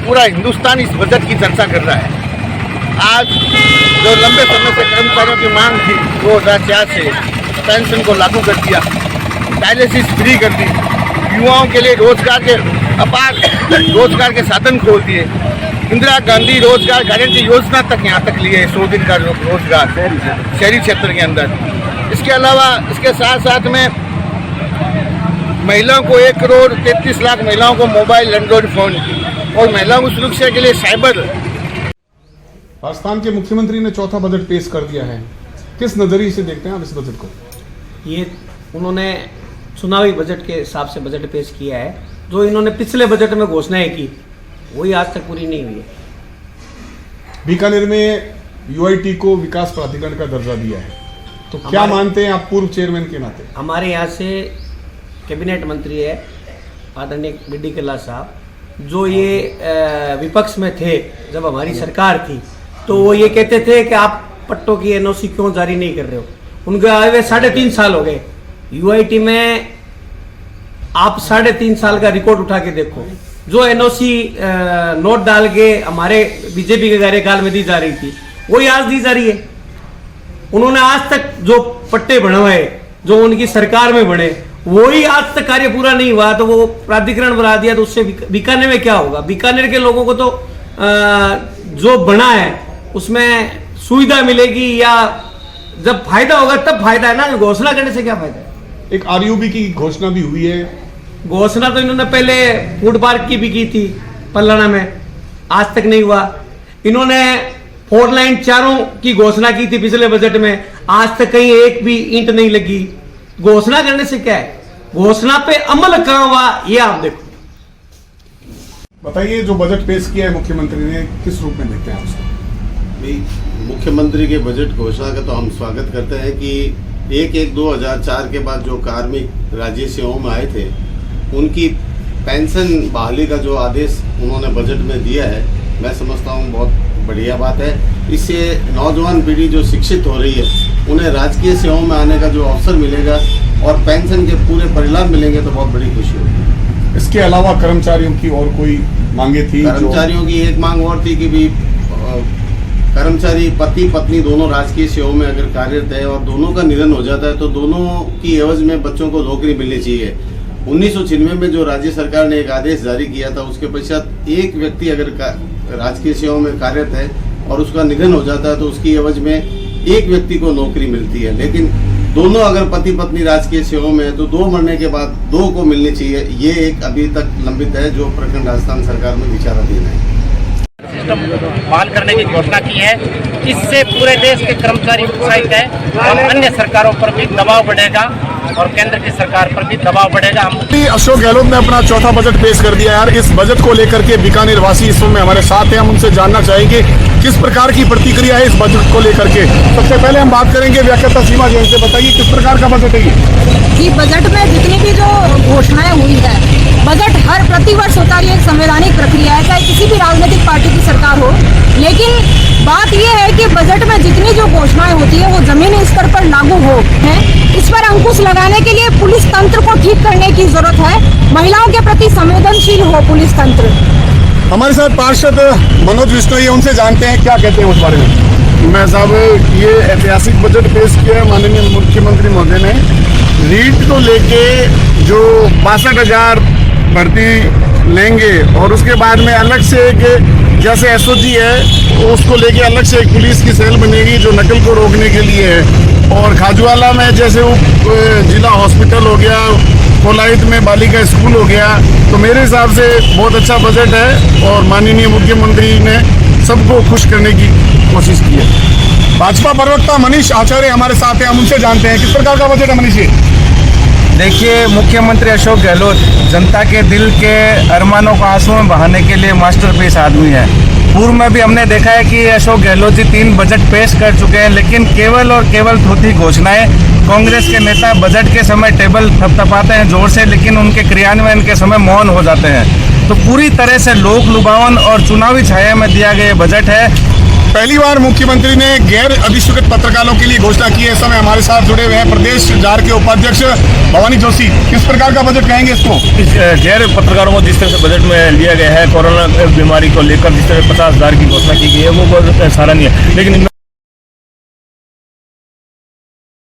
पूरा हिंदुस्तान इस बजट की चर्चा कर रहा है। आज जो लंबे समय से कर्मचारियों की मांग थी 2004 से पेंशन को लागू कर दिया, डायलिसिस फ्री कर दी, युवाओं के लिए रोजगार के अपार रोजगार के साधन खोल दिए, इंदिरा गांधी रोजगार गारंटी योजना तक यहाँ तक लिए 100 दिन का रोजगार शहरी क्षेत्र के अंदर। इसके अलावा इसके साथ साथ में महिलाओं को 1,33,00,000 महिलाओं को मोबाइल एंड्रॉइड फोन और महिलाओं की सुरक्षा के लिए साइबर। राजस्थान के मुख्यमंत्री ने चौथा बजट पेश कर दिया है, किस नजरिए से देखते हैं आप इस बजट को? ये उन्होंने चुनावी बजट के हिसाब से बजट पेश किया है। जो इन्होंने पिछले बजट में घोषणाएं की वही आज तक पूरी नहीं हुई है। बीकानेर में यूआईटी को विकास प्राधिकरण का दर्जा दिया है, तो क्या मानते हैं आप पूर्व चेयरमैन के नाते? हमारे यहाँ से कैबिनेट मंत्री है आदरणीय बीडी कल्ला साहब, जो ये विपक्ष में थे जब हमारी सरकार थी, तो वो ये कहते थे कि आप पट्टों की एनओसी क्यों जारी नहीं कर रहे हो। उनके आए हुए 3.5 साल हो गए। यूआईटी में आप 3.5 साल का रिकॉर्ड उठा के देखो, जो एनओसी नोट डाल के हमारे बीजेपी के कार्यकाल में दी जा रही थी वही आज दी जा रही है। उन्होंने आज तक जो पट्टे बनवाए जो उनकी सरकार में बने वही आज तक कार्य पूरा नहीं हुआ, तो वो प्राधिकरण बना दिया, तो उससे बीकानेर में क्या होगा? बीकानेर के लोगों को तो जो बना है उसमें सुविधा मिलेगी या जब फायदा होगा तब फायदा है ना, घोषणा करने से क्या फायदा है? एक आरयूबी की घोषणा भी हुई है। घोषणा तो इन्होंने पहले फूड पार्क की भी की थी पल्लाना में, आज तक नहीं हुआ। इन्होंने 4 लाइन चारों की घोषणा की थी पिछले बजट में, आज तक कहीं एक भी ईंट नहीं लगी। घोषणा करने से क्या है, घोषणा पे अमल कहां हुआ ये आप देखो। बताइए, जो बजट पेश किया है मुख्यमंत्री ने, किस रूप में देखते हैं उसको? मुख्यमंत्री के बजट घोषणा का तो हम स्वागत करते हैं कि 1/1/2004 के बाद जो कार्मिक राज्य सेवाओं में आए थे उनकी पेंशन बहाली का जो आदेश उन्होंने बजट में दिया है, मैं समझता हूँ बहुत बढ़िया बात है। इससे नौजवान पीढ़ी जो शिक्षित हो रही है उन्हें राजकीय सेवाओं में आने का जो अवसर मिलेगा और पेंशन के पूरे परिलाभ मिलेंगे तो बहुत बड़ी खुशी होगी। इसके अलावा कर्मचारियों की और कोई मांगे थी? कर्मचारियों की एक मांग और थी कि भी कर्मचारी पति पत्नी दोनों राजकीय सेवाओं में अगर कार्यरत है और दोनों का निधन हो जाता है तो दोनों की एवज में बच्चों को नौकरी मिलनी चाहिए। 1996 में जो राज्य सरकार ने एक आदेश जारी किया था उसके पश्चात एक व्यक्ति अगर राजकीय सेवाओं में कार्यरत है और उसका निधन हो जाता है तो उसकी एवज में एक व्यक्ति को नौकरी मिलती है, लेकिन दोनों अगर पति पत्नी राजकीय सेवाओं में है तो 2 मरने के बाद 2 को मिलनी चाहिए। ये एक अभी तक लंबित है जो प्रखंड राजस्थान सरकार में विचाराधीन है। सिस्टम बहाल करने की घोषणा की है। इससे पूरे देश के कर्मचारी उत्साहित है और अन्य सरकारों पर भी दबाव बढ़ेगा और केंद्र की सरकार पर भी दबाव बढ़ेगा। अशोक गहलोत ने अपना चौथा बजट पेश कर दिया यार। इस बजट को लेकर के बीकानेर वासी इस समय हमारे साथ हैं, हम उनसे जानना चाहेंगे किस प्रकार की प्रतिक्रिया है इस बजट को लेकर के। सबसे पहले हम बात करेंगे व्याख्याता सीमा जैन से। बताइए किस प्रकार का बजट है ये? बजट में जितनी भी जो घोषणाएं हुई है, बजट हर प्रतिवर्ष होता है, एक संवैधानिक प्रक्रिया है, चाहे किसी भी राजनीतिक पार्टी की सरकार हो। लेकिन बात यह है कि बजट में जितनी जो घोषणाएं होती है वो जमीनी स्तर पर लागू हो है। इस पर अंकुश लगाने के लिए पुलिस तंत्र को ठीक करने की जरूरत है, महिलाओं के प्रति संवेदनशील हो पुलिस तंत्र। हमारे साथ पार्षद मनोज विश्नोई, उनसे जानते हैं क्या कहते हैं उस बारे में। मैं साहब, ये ऐतिहासिक बजट पेश किया है माननीय मुख्यमंत्री महोदय ने। नीट को लेके जो 62,000 भर्ती लेंगे और उसके बाद में अलग से एक जैसे एसओजी है उसको लेके अलग से एक पुलिस की सेल बनेगी जो नकल को रोकने के लिए है। और खाजूवाला में जैसे जिला हॉस्पिटल हो गया, कोलाहित में बालिका स्कूल हो गया, तो मेरे हिसाब से बहुत अच्छा बजट है और माननीय मुख्यमंत्री ने सबको खुश करने की कोशिश की है। भाजपा प्रवक्ता मनीष आचार्य हमारे साथ हैं, हम उनसे जानते हैं किस प्रकार का बजट है। मनीष जी, देखिए, मुख्यमंत्री अशोक गहलोत जनता के दिल के अरमानों को आंसू में बहाने के लिए मास्टरपीस आदमी है। पूर्व में भी हमने देखा है कि अशोक गहलोत जी 3 बजट पेश कर चुके हैं, लेकिन केवल और केवल थोथी घोषणाएं। कांग्रेस के नेता बजट के समय टेबल थपथपाते हैं जोर से, लेकिन उनके क्रियान्वयन के समय मौन हो जाते हैं। तो पूरी तरह से लोक लुभावन और चुनावी छाया में दिया गया बजट है। पहली बार मुख्यमंत्री ने गैर अधिकृत पत्रकारों के लिए घोषणा की है। इस समय हमारे साथ जुड़े हुए हैं प्रदेश जार के उपाध्यक्ष भवानी जोशी। किस प्रकार का बजट कहेंगे इसको? इस गैर पत्रकारों को जिस तरह से बजट में लिया गया है, कोरोना बीमारी को लेकर जिस तरह 50,000 की घोषणा की गई है, वो बहुत सराहनीय है। लेकिन